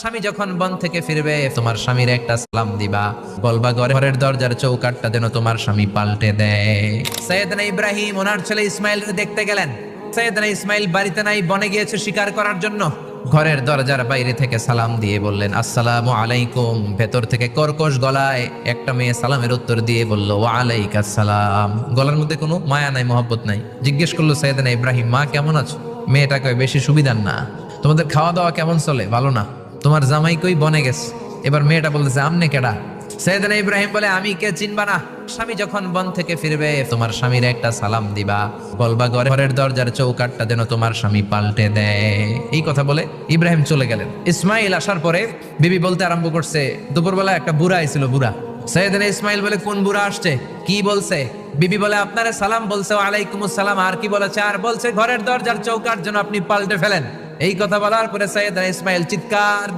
স্বামী যখন বন থেকে ফিরবে তোমার স্বামীর একটা সালাম দিবা, বলবা ঘরের দরজার চৌকাঠটা যেন তোমার স্বামী পাল্টে দেয়। সৈয়দনা ইব্রাহিম ওনার ছেলে ইসমাইল দেখতে গেলেন। সৈয়দনা ইসমাইল বাড়িতে নাই, বনে গিয়েছে শিকার করার জন্য। ঘরের দরজার বাইরে থেকে সালাম দিয়ে বললেন আসসালামু আলাইকুম। ভেতর থেকে কর্কশ গলায় একটা মেয়ে সালামের উত্তর দিয়ে বলল ওয়া আলাইকাস সালাম। গলার মধ্যে কোনো মায়া নাই, মহব্বত নাই। জিজ্ঞেস করলো সৈয়দনা ইব্রাহিম, মা কেমন আছো? মেয়েটা কয় বেশি সুবিধার না। তোমাদের খাওয়া দাওয়া কেমন চলে? ভালো না। তোমার জামাই কই? বনে গেছে। এবার মেয়েটা বলতেছে আমনে কেডা? সৈয়দনা ইব্রাহিম বলে আমি কে চিনবা না? স্বামী যখন বন থেকে ফিরবে তোমার স্বামীর একটা সালাম দিবা, বলবা ঘরের দরজার চৌকাঠটা যেন তোমার স্বামী পাল্টে দেয়। এই কথা বলে ইব্রাহিম চলে গেলেন। ইসমাইল আসার পরে বিবি বলতে আরম্ভ করছে, দুপুরবেলা একটা বুড়া আইছিল। বুড়া সৈয়দনা ইসমাইল বলে কোন বুড়া আসছে? কি বলছে? বিবি বলে আপনারে সালাম বলছে ওয়ালাইকুমুস সালাম। আর কি বলেছে? আর বলছে ঘরের দরজার চৌকাঠ যেন আপনি পাল্টে ফেলেন। এই কথা বলার পরে সৈয়দনা ইসমাইল চিৎকার